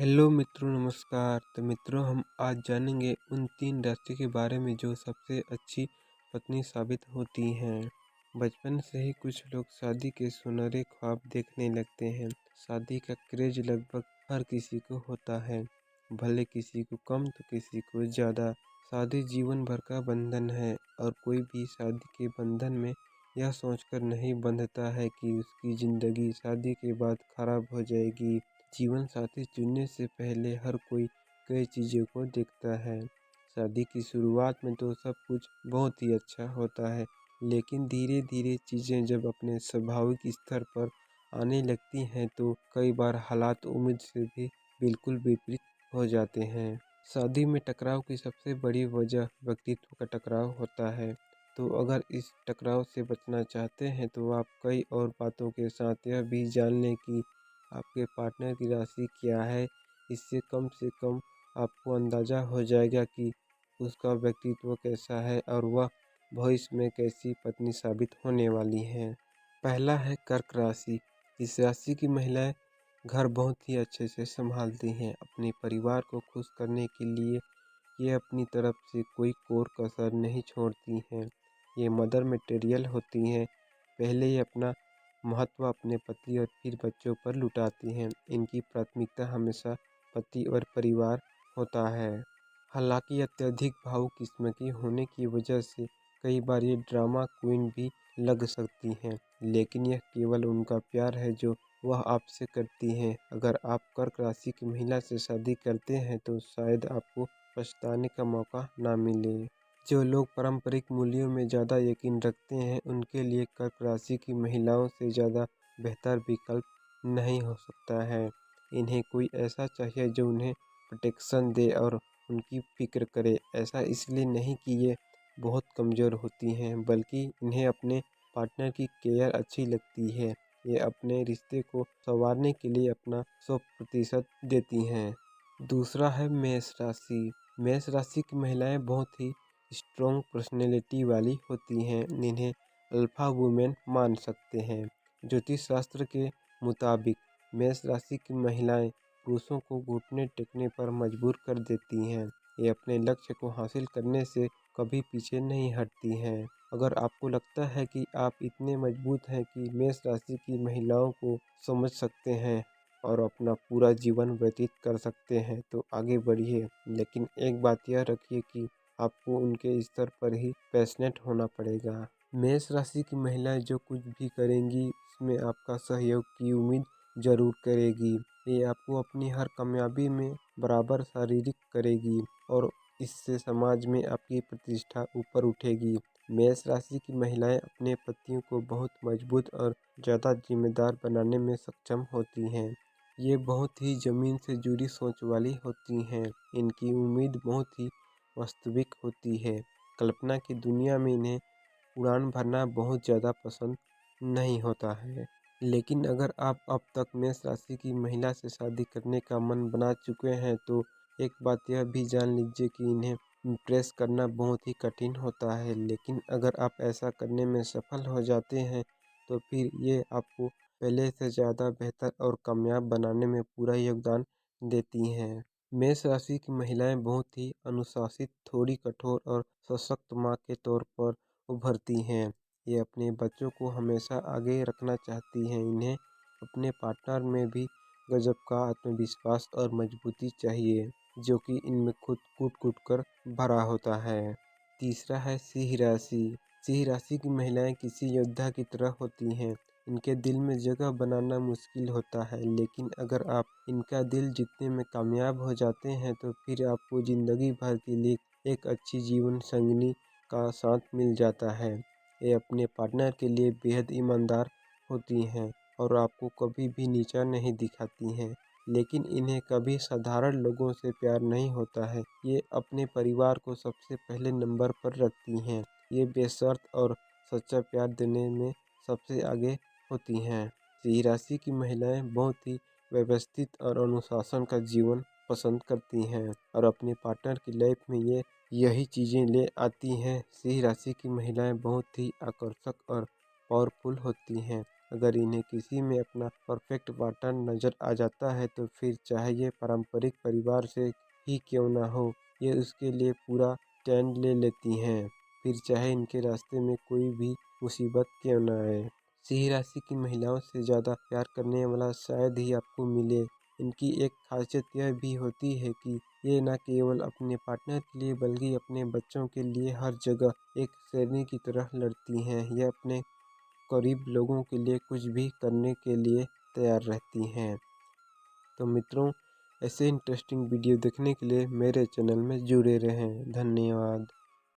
Hello मित्रों, नमस्कार। तो मित्रों, हम आज जानेंगे उन 3 राशि के बारे में जो सबसे अच्छी पत्नी साबित होती हैं। बचपन से ही कुछ लोग शादी के सुनहरे ख्वाब देखने लगते हैं। शादी का क्रेज लगभग हर किसी को होता है, भले किसी को कम तो किसी को ज़्यादा। शादी जीवन भर का बंधन है और कोई भी शादी के बंधन में यह सोचकर नहीं बंधता है कि उसकी ज़िंदगी शादी के बाद खराब हो जाएगी। जीवन साथी चुनने से पहले हर कोई कई चीज़ों को देखता है। शादी की शुरुआत में तो सब कुछ बहुत ही अच्छा होता है, लेकिन धीरे धीरे चीज़ें जब अपने स्वाभाविक स्तर पर आने लगती हैं तो कई बार हालात उम्मीद से भी बिल्कुल विपरीत हो जाते हैं। शादी में टकराव की सबसे बड़ी वजह व्यक्तित्व का टकराव होता है। तो अगर इस टकराव से बचना चाहते हैं तो आप कई और बातों के साथ यह भी जान लें कि आपके पार्टनर की राशि क्या है। इससे कम आपको अंदाज़ा हो जाएगा कि उसका व्यक्तित्व कैसा है और वह भविष्य में कैसी पत्नी साबित होने वाली है। पहला है कर्क राशि। इस राशि की महिलाएं घर बहुत ही अच्छे से संभालती हैं। अपने परिवार को खुश करने के लिए ये अपनी तरफ से कोई कोर कसर नहीं छोड़ती हैं। ये मदर मटेरियल होती हैं। पहले ये अपना महत्व अपने पति और फिर बच्चों पर लुटाती हैं। इनकी प्राथमिकता हमेशा पति और परिवार होता है। हालांकि अत्यधिक भावुक किस्म की होने की वजह से कई बार ये ड्रामा क्वीन भी लग सकती हैं, लेकिन यह केवल उनका प्यार है जो वह आपसे करती हैं। अगर आप कर्क राशि की महिला से शादी करते हैं तो शायद आपको पछताने का मौका ना मिले। जो लोग पारंपरिक मूल्यों में ज़्यादा यकीन रखते हैं उनके लिए कर्क राशि की महिलाओं से ज़्यादा बेहतर विकल्प नहीं हो सकता है। इन्हें कोई ऐसा चाहिए जो उन्हें प्रोटेक्शन दे और उनकी फिक्र करे। ऐसा इसलिए नहीं कि ये बहुत कमज़ोर होती हैं, बल्कि इन्हें अपने पार्टनर की केयर अच्छी लगती है। ये अपने रिश्ते को संवारने के लिए अपना 100% देती हैं। दूसरा है मेष राशि। मेष राशि की महिलाएं बहुत ही स्ट्रॉन्ग पर्सनैलिटी वाली होती हैं। इन्हें अल्फा वुमेन मान सकते हैं। ज्योतिष शास्त्र के मुताबिक मेष राशि की महिलाएं पुरुषों को घुटने टेकने पर मजबूर कर देती हैं। ये अपने लक्ष्य को हासिल करने से कभी पीछे नहीं हटती हैं। अगर आपको लगता है कि आप इतने मजबूत हैं कि मेष राशि की महिलाओं को समझ सकते हैं और अपना पूरा जीवन व्यतीत कर सकते हैं तो आगे बढ़िए, लेकिन एक बात यह रखिए कि आपको उनके स्तर पर ही पैशनेट होना पड़ेगा। मेष राशि की महिलाएं जो कुछ भी करेंगी उसमें आपका सहयोग की उम्मीद जरूर करेगी। ये आपको अपनी हर कामयाबी में बराबर शारीरिक करेगी और इससे समाज में आपकी प्रतिष्ठा ऊपर उठेगी। मेष राशि की महिलाएं अपने पतियों को बहुत मजबूत और ज़्यादा जिम्मेदार बनाने में सक्षम होती हैं। ये बहुत ही ज़मीन से जुड़ी सोच वाली होती हैं। इनकी उम्मीद बहुत ही वास्तविक होती है। कल्पना की दुनिया में इन्हें उड़ान भरना बहुत ज़्यादा पसंद नहीं होता है। लेकिन अगर आप अब तक मेष राशि की महिला से शादी करने का मन बना चुके हैं तो एक बात यह भी जान लीजिए कि इन्हें इम्प्रेस करना बहुत ही कठिन होता है। लेकिन अगर आप ऐसा करने में सफल हो जाते हैं तो फिर ये आपको पहले से ज़्यादा बेहतर और कामयाब बनाने में पूरा योगदान देती हैं। मेष राशि की महिलाएं बहुत ही अनुशासित, थोड़ी कठोर और सशक्त माँ के तौर पर उभरती हैं। ये अपने बच्चों को हमेशा आगे रखना चाहती हैं। इन्हें अपने पार्टनर में भी गजब का आत्मविश्वास और मजबूती चाहिए, जो कि इनमें खुद कूट-कूट कर भरा होता है। तीसरा है सिंह राशि। सिंह राशि की महिलाएं किसी योद्धा की तरह होती हैं। इनके दिल में जगह बनाना मुश्किल होता है, लेकिन अगर आप इनका दिल जीतने में कामयाब हो जाते हैं तो फिर आपको ज़िंदगी भर के लिए एक अच्छी जीवन संगिनी का साथ मिल जाता है। ये अपने पार्टनर के लिए बेहद ईमानदार होती हैं और आपको कभी भी नीचा नहीं दिखाती हैं। लेकिन इन्हें कभी साधारण लोगों से प्यार नहीं होता है। ये अपने परिवार को सबसे पहले नंबर पर रखती हैं। ये बेशर्त और सच्चा प्यार देने में सबसे आगे होती हैं। सिंह राशि की महिलाएं बहुत ही व्यवस्थित और अनुशासन का जीवन पसंद करती हैं और अपने पार्टनर की लाइफ में ये यही चीज़ें ले आती हैं। सिंह राशि की महिलाएं बहुत ही आकर्षक और पावरफुल होती हैं। अगर इन्हें किसी में अपना परफेक्ट पार्टनर नज़र आ जाता है तो फिर चाहे ये पारंपरिक परिवार से ही क्यों ना हो, ये उसके लिए पूरा स्टैंड ले लेती हैं, फिर चाहे इनके रास्ते में कोई भी मुसीबत क्यों ना आए। सिंह राशि की महिलाओं से ज़्यादा प्यार करने वाला शायद ही आपको मिले। इनकी एक खासियत यह भी होती है कि ये न केवल अपने पार्टनर के लिए बल्कि अपने बच्चों के लिए हर जगह एक शेरनी की तरह लड़ती हैं। यह अपने करीब लोगों के लिए कुछ भी करने के लिए तैयार रहती हैं। तो मित्रों, ऐसे इंटरेस्टिंग वीडियो देखने के लिए मेरे चैनल में जुड़े रहें। धन्यवाद।